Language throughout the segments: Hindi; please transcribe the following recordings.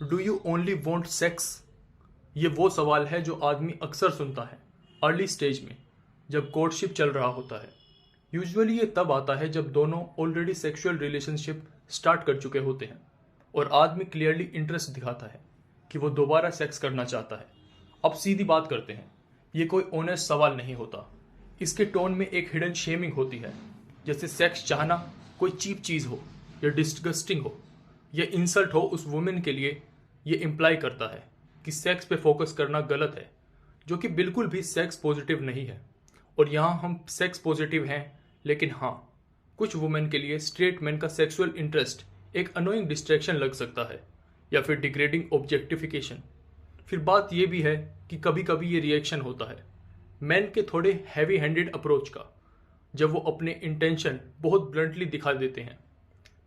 Do you only want sex? ये वो सवाल है जो आदमी अक्सर सुनता है अर्ली स्टेज में, जब कोर्टशिप चल रहा होता है। यूजुअली ये तब आता है जब दोनों ऑलरेडी सेक्सुअल रिलेशनशिप स्टार्ट कर चुके होते हैं और आदमी क्लियरली इंटरेस्ट दिखाता है कि वो दोबारा सेक्स करना चाहता है। अब सीधी बात करते हैं, ये कोई ऑनेस्ट सवाल नहीं होता। इसके टोन में एक हिडन शेमिंग होती है, जैसे सेक्स चाहना कोई चीप चीज़ हो या डिस्गस्टिंग हो या इंसल्ट हो उस वुमेन के लिए। ये इम्प्लाई करता है कि सेक्स पे फोकस करना गलत है, जो कि बिल्कुल भी सेक्स पॉजिटिव नहीं है। और यहाँ हम सेक्स पॉजिटिव हैं, लेकिन हाँ, कुछ वुमेन के लिए स्ट्रेट मैन का सेक्सुअल इंटरेस्ट एक अनोइंग डिस्ट्रैक्शन लग सकता है या फिर डिग्रेडिंग ऑब्जेक्टिफिकेशन। फिर बात यह भी है कि कभी कभी ये रिएक्शन होता है मैन के थोड़े हैवी हैंडेड अप्रोच का, जब वो अपने इंटेंशन बहुत ब्लंटली दिखा देते हैं।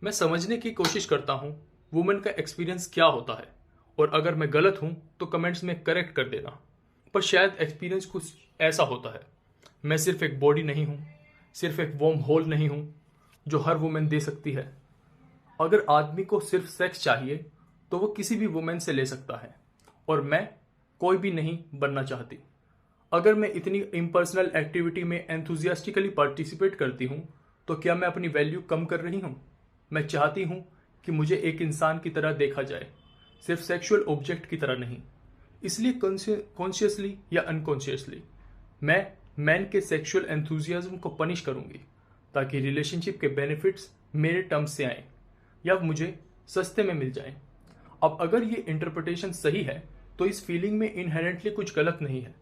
मैं समझने की कोशिश करता हूँ वुमेन का एक्सपीरियंस क्या होता है, और अगर मैं गलत हूँ तो कमेंट्स में करेक्ट कर देना। पर शायद एक्सपीरियंस कुछ ऐसा होता है, मैं सिर्फ एक बॉडी नहीं हूँ, सिर्फ एक वार्म होल नहीं हूँ जो हर वुमेन दे सकती है। अगर आदमी को सिर्फ सेक्स चाहिए तो वो किसी भी वुमेन से ले सकता है, और मैं कोई भी नहीं बनना चाहती। अगर मैं इतनी इम्पर्सनल एक्टिविटी में एंथुजियास्टिकली पार्टिसिपेट करती हूँ तो क्या मैं अपनी वैल्यू कम कर रही हूँ? मैं चाहती हूँ कि मुझे एक इंसान की तरह देखा जाए, सिर्फ सेक्सुअल ऑब्जेक्ट की तरह नहीं। इसलिए कॉन्शियसली या अनकॉन्शियसली मैं मैन के सेक्सुअल एंथुजियाज्म को पनिश करूंगी, ताकि रिलेशनशिप के बेनिफिट्स मेरे टर्म्स से आए या मुझे सस्ते में मिल जाएं। अब अगर ये इंटरप्रिटेशन सही है तो इस फीलिंग में इनहेरेंटली कुछ गलत नहीं है,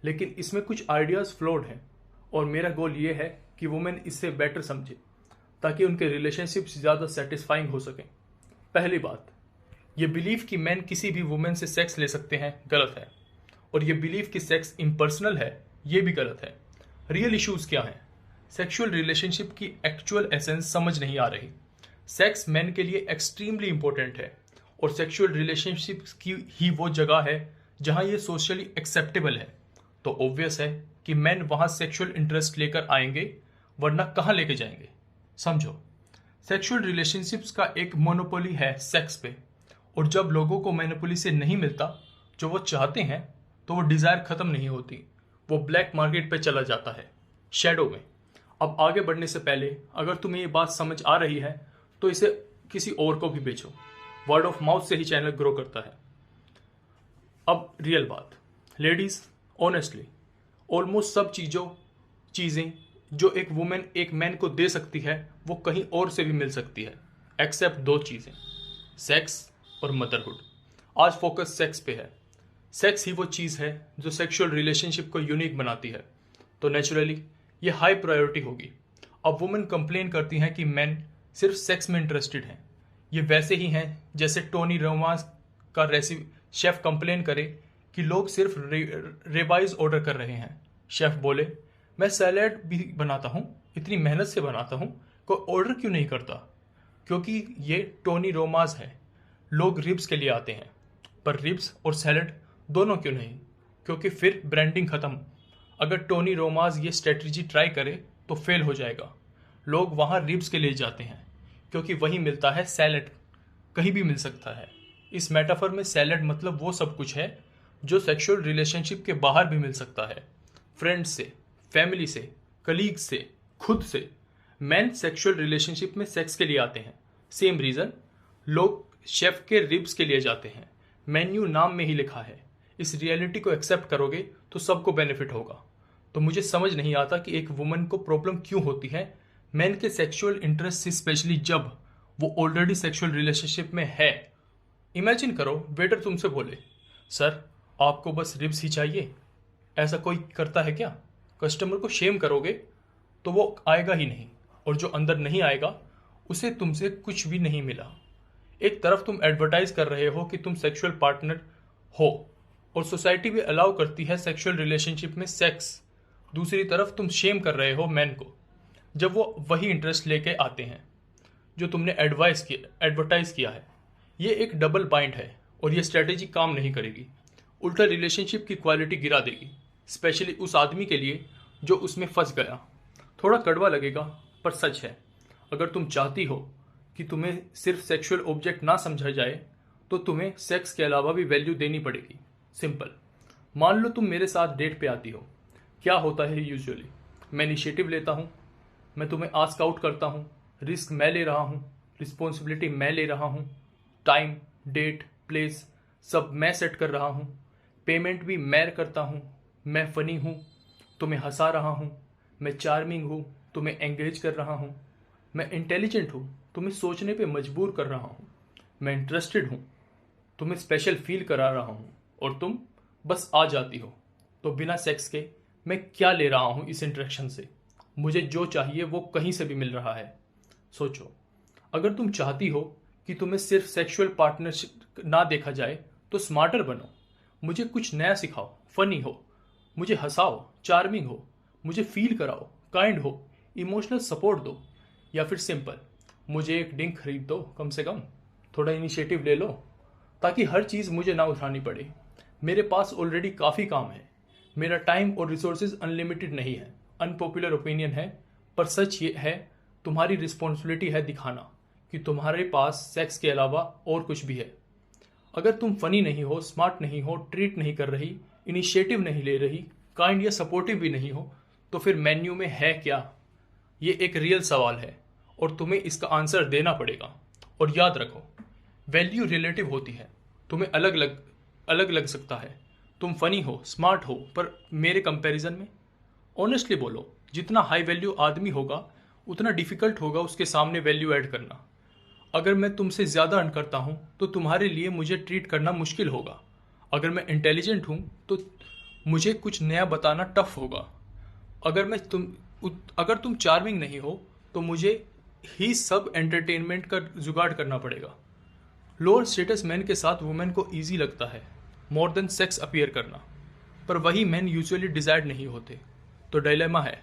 लेकिन इसमें कुछ आइडियाज फ्लॉड हैं, और मेरा गोल ये है कि वुमेन इससे बेटर समझे ताकि उनके रिलेशनशिप्स ज़्यादा सेटिस्फाइंग हो सकें। पहली बात, ये बिलीव कि मैन किसी भी वुमेन से सेक्स ले सकते हैं गलत है, और ये बिलीव कि सेक्स इम्पर्सनल है ये भी गलत है। रियल इश्यूज क्या हैं? सेक्सुअल रिलेशनशिप की एक्चुअल एसेंस समझ नहीं आ रही। सेक्स मैन के लिए एक्सट्रीमली इंपॉर्टेंट है, और सेक्सुअल रिलेशनशिप की ही वो जगह है जहां ये सोशली एक्सेप्टेबल है। तो ऑब्वियस है कि मैन वहां सेक्सुअल इंटरेस्ट लेकर आएंगे, वरना कहां लेके जाएंगे? समझो, सेक्सुअल रिलेशनशिप्स का एक मोनोपोली है सेक्स पे, और जब लोगों को मोनोपोली से नहीं मिलता जो वो चाहते हैं तो वो डिजायर खत्म नहीं होती, वो ब्लैक मार्केट पे चला जाता है, शैडो में। अब आगे बढ़ने से पहले अगर तुम्हें ये बात समझ आ रही है तो इसे किसी और को भी बेचो। वर्ड ऑफ माउथ से ही चैनल ग्रो करता है। अब रियल बात, लेडीज, ऑनेस्टली ऑलमोस्ट सब चीज़ें जो एक वुमेन एक मैन को दे सकती है वो कहीं और से भी मिल सकती है, एक्सेप्ट दो चीज़ें, सेक्स और मदरहुड। आज फोकस सेक्स पे है। सेक्स ही वो चीज़ है जो सेक्सुअल रिलेशनशिप को यूनिक बनाती है, तो नेचुरली ये हाई प्रायोरिटी होगी। अब वुमेन कंप्लेन करती हैं कि मैन सिर्फ सेक्स में इंटरेस्टेड हैं। ये वैसे ही हैं जैसे टोनी रोमांस का शेफ कंप्लेन करे कि लोग सिर्फ रेबाइज ऑर्डर कर रहे हैं। शेफ बोले, मैं सैलेड भी बनाता हूँ, इतनी मेहनत से बनाता हूँ, कोई ऑर्डर क्यों नहीं करता? क्योंकि ये टोनी रोमांस है, लोग रिब्स के लिए आते हैं। पर रिब्स और सैलेड दोनों क्यों नहीं? क्योंकि फिर ब्रांडिंग खत्म। अगर टोनी रोमांस ये स्ट्रेटजी ट्राई करे तो फेल हो जाएगा। लोग वहाँ रिब्स के लिए जाते हैं क्योंकि वहीं मिलता है, सैलेड कहीं भी मिल सकता है। इस मेटाफर में सैलेड मतलब वो सब कुछ है जो सेक्सुअल रिलेशनशिप के बाहर भी मिल सकता है, फ्रेंड्स से, फैमिली से, कलीग्स से, खुद से। मैन सेक्सुअल रिलेशनशिप में सेक्स के लिए आते हैं, सेम रीज़न लोग शेफ के रिब्स के लिए जाते हैं। मेन्यू नाम में ही लिखा है। इस रियलिटी को एक्सेप्ट करोगे तो सबको बेनिफिट होगा। तो मुझे समझ नहीं आता कि एक वुमन को प्रॉब्लम क्यों होती है मैन के सेक्सुअल इंटरेस्ट से, स्पेशली जब वो ऑलरेडी सेक्सुअल रिलेशनशिप में है। इमेजिन करो वेटर तुमसे बोले, सर आपको बस रिब्स ही चाहिए। ऐसा कोई करता है क्या? कस्टमर को शेम करोगे तो वो आएगा ही नहीं, और जो अंदर नहीं आएगा उसे तुमसे कुछ भी नहीं मिला। एक तरफ तुम एडवर्टाइज कर रहे हो कि तुम सेक्सुअल पार्टनर हो और सोसाइटी भी अलाउ करती है सेक्सुअल रिलेशनशिप में सेक्स, दूसरी तरफ तुम शेम कर रहे हो मैन को जब वो वही इंटरेस्ट लेके आते हैं जो तुमने एडवर्टाइज किया है। ये एक डबल बाइंड है, और ये स्ट्रेटेजी काम नहीं करेगी, उल्टा रिलेशनशिप की क्वालिटी गिरा देगी, स्पेशली उस आदमी के लिए जो उसमें फंस गया। थोड़ा कड़वा लगेगा पर सच है। अगर तुम चाहती हो कि तुम्हें सिर्फ सेक्सुअल ऑब्जेक्ट ना समझा जाए तो तुम्हें सेक्स के अलावा भी वैल्यू देनी पड़ेगी। सिंपल। मान लो तुम मेरे साथ डेट पे आती हो। क्या होता है यूजुअली? मैं इनिशिएटिव लेता हूँ, मैं तुम्हें आस्क आउट करता हूँ, रिस्क मैं ले रहा हूँ, रिस्पॉन्सिबिलिटी मैं ले रहा हूँ, टाइम, डेट, प्लेस सब मैं सेट कर रहा हूँ, पेमेंट भी मैं करता हूँ, मैं फनी हूँ, तुम्हें हंसा रहा हूँ, मैं चार्मिंग हूँ, तुम्हें एंगेज कर रहा हूँ, मैं इंटेलिजेंट हूँ, तुम्हें सोचने पे मजबूर कर रहा हूँ, मैं इंटरेस्टेड हूँ, तुम्हें स्पेशल फील करा रहा हूँ और तुम बस आ जाती हो। तो बिना सेक्स के मैं क्या ले रहा हूँ इस इंटरेक्शन से? मुझे जो चाहिए वो कहीं से भी मिल रहा है। सोचो, अगर तुम चाहती हो कि तुम्हें सिर्फ सेक्सुअल पार्टनरशिप ना देखा जाए तो स्मार्टर बनो, मुझे कुछ नया सिखाओ, फनी हो, मुझे हंसाओ, चार्मिंग हो, मुझे फील कराओ, काइंड हो, इमोशनल सपोर्ट दो, या फिर सिंपल मुझे एक ड्रिंक खरीद दो, कम से कम थोड़ा इनिशिएटिव ले लो ताकि हर चीज़ मुझे ना उठानी पड़े। मेरे पास ऑलरेडी काफ़ी काम है, मेरा टाइम और रिसोर्सेज अनलिमिटेड नहीं है। अनपॉपुलर ओपिनियन है, पर सच ये है, तुम्हारी रिस्पॉन्सिबिलिटी है दिखाना कि तुम्हारे पास सेक्स के अलावा और कुछ भी है। अगर तुम फनी नहीं हो, स्मार्ट नहीं हो, ट्रीट नहीं कर रही, इनिशिएटिव नहीं ले रही, काइंड या सपोर्टिव भी नहीं हो, तो फिर मेन्यू में है क्या? ये एक रियल सवाल है और तुम्हें इसका आंसर देना पड़ेगा। और याद रखो, वैल्यू रिलेटिव होती है, तुम्हें अलग लग सकता है। तुम फनी हो, स्मार्ट हो, पर मेरे कंपैरिजन में ऑनेस्टली बोलो, जितना हाई वैल्यू आदमी होगा उतना डिफिकल्ट होगा उसके सामने वैल्यू ऐड करना। अगर मैं तुमसे ज़्यादा अर्न करता हूँ तो तुम्हारे लिए मुझे ट्रीट करना मुश्किल होगा। अगर मैं इंटेलिजेंट हूँ तो मुझे कुछ नया बताना टफ होगा। अगर तुम चार्मिंग नहीं हो तो मुझे ही सब एंटरटेनमेंट का जुगाड़ करना पड़ेगा। लोअर स्टेटस मैन के साथ वुमेन को ईजी लगता है मोर देन सेक्स अपीयर करना, पर वही मैन यूजुअली डिजायर्ड नहीं होते। तो डायलेमा है,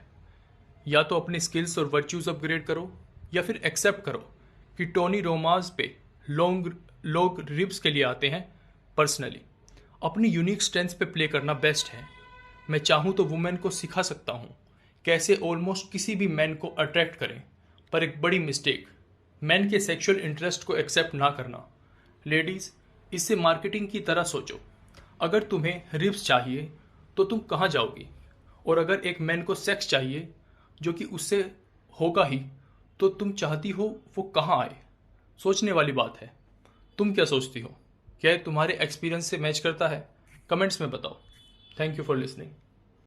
या तो अपने स्किल्स और वर्च्यूज अपग्रेड करो या फिर एक्सेप्ट करो कि टोनी रोमाज पे लोग रिब्स के लिए आते हैं। पर्सनली अपनी यूनिक स्ट्रेंथ्स पे प्ले करना बेस्ट है। मैं चाहूँ तो वुमेन को सिखा सकता हूँ कैसे ऑलमोस्ट किसी भी मैन को अट्रैक्ट करें, पर एक बड़ी मिस्टेक, मैन के सेक्सुअल इंटरेस्ट को एक्सेप्ट ना करना। लेडीज़, इससे मार्केटिंग की तरह सोचो। अगर तुम्हें रिब्स चाहिए तो तुम कहाँ जाओगी? और अगर एक मैन को सेक्स चाहिए जो कि उससे होगा ही, तो तुम चाहती हो वो कहाँ आए? सोचने वाली बात है। तुम क्या सोचती हो? क्या ये तुम्हारे एक्सपीरियंस से मैच करता है? कमेंट्स में बताओ। Thank you for listening.